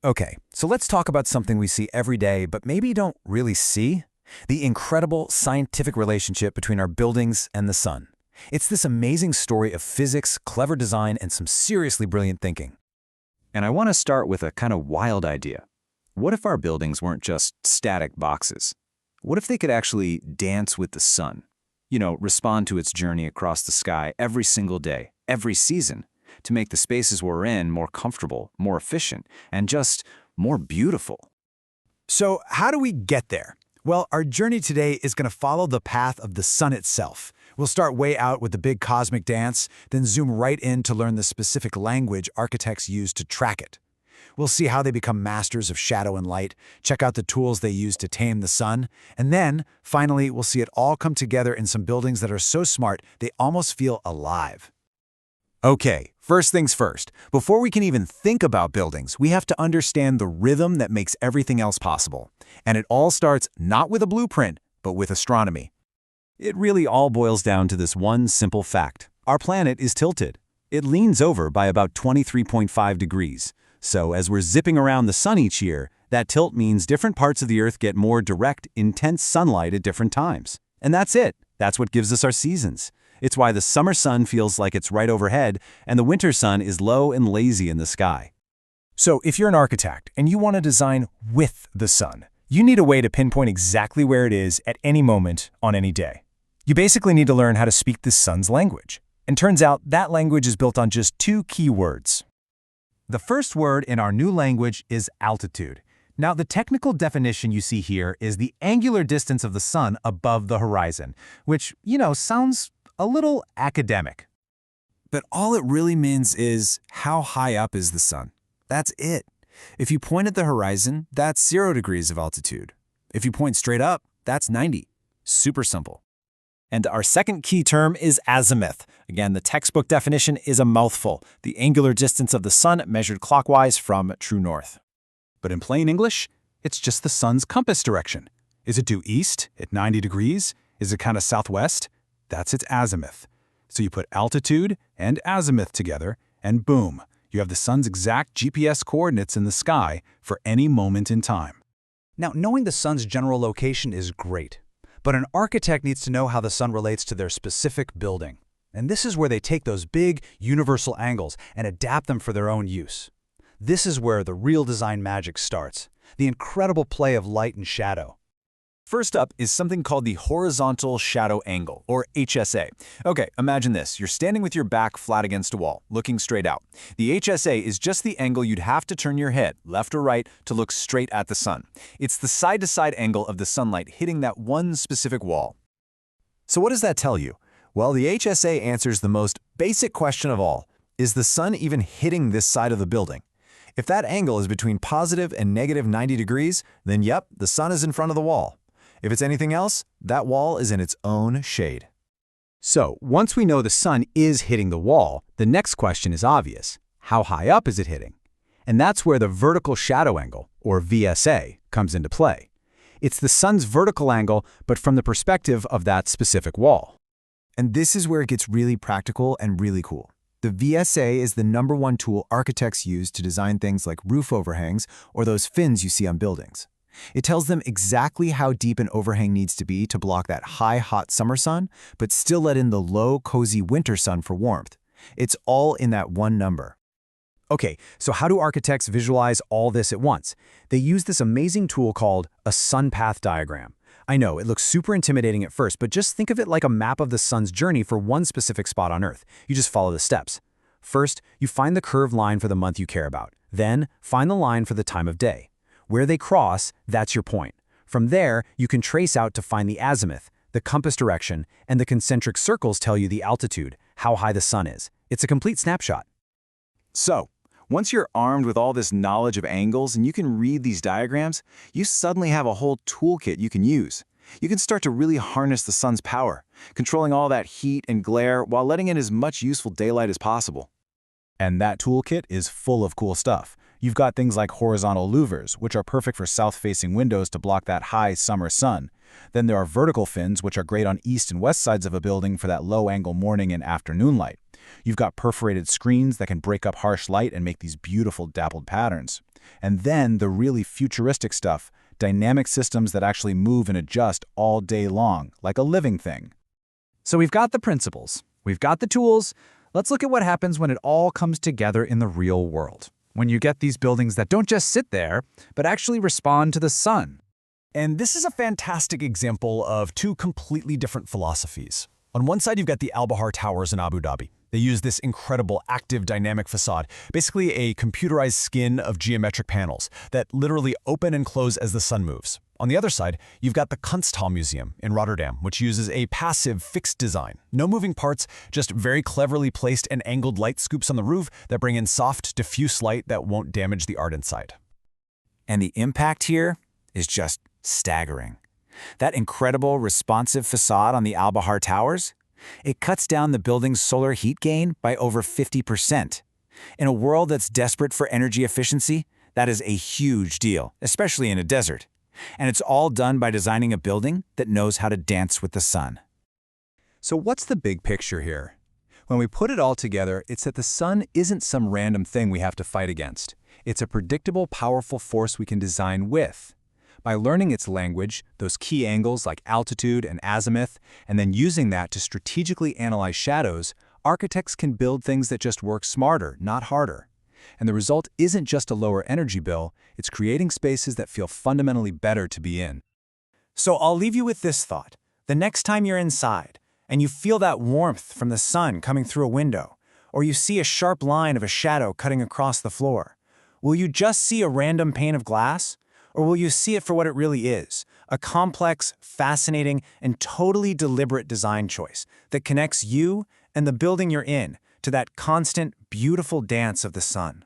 Okay, so let's talk about something we see every day, but maybe don't really see. The incredible scientific relationship between our buildings and the sun. It's this amazing story of physics, clever design, and some seriously brilliant thinking. And I want to start with a kind of wild idea. What if our buildings weren't just static boxes? What if they could actually dance with the sun? Respond to its journey across the sky every single day, every season, to make the spaces we're in more comfortable, more efficient, and just more beautiful. So, how do we get there? Well, our journey today is going to follow the path of the sun itself. We'll start way out with the big cosmic dance, then zoom right in to learn the specific language architects use to track it. We'll see how they become masters of shadow and light, check out the tools they use to tame the sun, and then, finally, we'll see it all come together in some buildings that are so smart they almost feel alive. Okay, first things first. Before we can even think about buildings, we have to understand the rhythm that makes everything else possible. And it all starts not with a blueprint, but with astronomy. It really all boils down to this one simple fact. Our planet is tilted. It leans over by about 23.5 degrees. So as we're zipping around the sun each year, that tilt means different parts of the Earth get more direct, intense sunlight at different times. And that's it. That's what gives us our seasons. It's why the summer sun feels like it's right overhead, and the winter sun is low and lazy in the sky. So if you're an architect and you want to design with the sun, you need a way to pinpoint exactly where it is at any moment on any day. You basically need to learn how to speak the sun's language. And turns out that language is built on just two key words. The first word in our new language is altitude. Now, the technical definition you see here is the angular distance of the sun above the horizon, which, sounds a little academic. But all it really means is how high up is the sun. That's it. If you point at the horizon, that's 0 degrees of altitude. If you point straight up, that's 90. Super simple. And our second key term is azimuth. Again, the textbook definition is a mouthful, the angular distance of the sun measured clockwise from true north. But in plain English, it's just the sun's compass direction. Is it due east at 90 degrees? Is it kind of southwest? That's its azimuth. So you put altitude and azimuth together, and boom, you have the sun's exact GPS coordinates in the sky for any moment in time. Now, knowing the sun's general location is great. But an architect needs to know how the sun relates to their specific building. And this is where they take those big, universal angles and adapt them for their own use. This is where the real design magic starts, the incredible play of light and shadow. First up is something called the horizontal shadow angle, or HSA. Okay, imagine this. You're standing with your back flat against a wall, looking straight out. The HSA is just the angle you'd have to turn your head, left or right, to look straight at the sun. It's the side-to-side angle of the sunlight hitting that one specific wall. So what does that tell you? Well, the HSA answers the most basic question of all. Is the sun even hitting this side of the building? If that angle is between positive and negative 90 degrees, then yep, the sun is in front of the wall. If it's anything else, that wall is in its own shade. So, once we know the sun is hitting the wall, the next question is obvious. How high up is it hitting? And that's where the vertical shadow angle, or VSA, comes into play. It's the sun's vertical angle, but from the perspective of that specific wall. And this is where it gets really practical and really cool. The VSA is the #1 tool architects use to design things like roof overhangs or those fins you see on buildings. It tells them exactly how deep an overhang needs to be to block that high, hot summer sun, but still let in the low, cozy winter sun for warmth. It's all in that one number. Okay, so how do architects visualize all this at once? They use this amazing tool called a sun path diagram. I know, it looks super intimidating at first, but just think of it like a map of the sun's journey for one specific spot on Earth. You just follow the steps. First, you find the curved line for the month you care about. Then, find the line for the time of day. Where they cross, that's your point. From there, you can trace out to find the azimuth, the compass direction, and the concentric circles tell you the altitude, how high the sun is. It's a complete snapshot. So, once you're armed with all this knowledge of angles and you can read these diagrams, you suddenly have a whole toolkit you can use. You can start to really harness the sun's power, controlling all that heat and glare while letting in as much useful daylight as possible. And that toolkit is full of cool stuff. You've got things like horizontal louvers, which are perfect for south-facing windows to block that high summer sun. Then there are vertical fins, which are great on east and west sides of a building for that low-angle morning and afternoon light. You've got perforated screens that can break up harsh light and make these beautiful dappled patterns. And then the really futuristic stuff, dynamic systems that actually move and adjust all day long, like a living thing. So we've got the principles, we've got the tools. Let's look at what happens when it all comes together in the real world. When you get these buildings that don't just sit there, but actually respond to the sun. And this is a fantastic example of two completely different philosophies. On one side, you've got the Al Bahar Towers in Abu Dhabi. They use this incredible active dynamic facade, basically a computerized skin of geometric panels that literally open and close as the sun moves. On the other side, you've got the Kunsthal Museum in Rotterdam, which uses a passive, fixed design. No moving parts, just very cleverly placed and angled light scoops on the roof that bring in soft, diffuse light that won't damage the art inside. And the impact here is just staggering. That incredible responsive facade on the Al Bahar Towers, it cuts down the building's solar heat gain by over 50%. In a world that's desperate for energy efficiency, that is a huge deal, especially in a desert. And it's all done by designing a building that knows how to dance with the sun. So what's the big picture here? When we put it all together, it's that the sun isn't some random thing we have to fight against. It's a predictable, powerful force we can design with. By learning its language, those key angles like altitude and azimuth, and then using that to strategically analyze shadows, architects can build things that just work smarter, not harder. And the result isn't just a lower energy bill, it's creating spaces that feel fundamentally better to be in. So I'll leave you with this thought. The next time you're inside, and you feel that warmth from the sun coming through a window, or you see a sharp line of a shadow cutting across the floor, will you just see a random pane of glass? Or will you see it for what it really is, a complex, fascinating, and totally deliberate design choice that connects you and the building you're in to that constant, beautiful dance of the sun?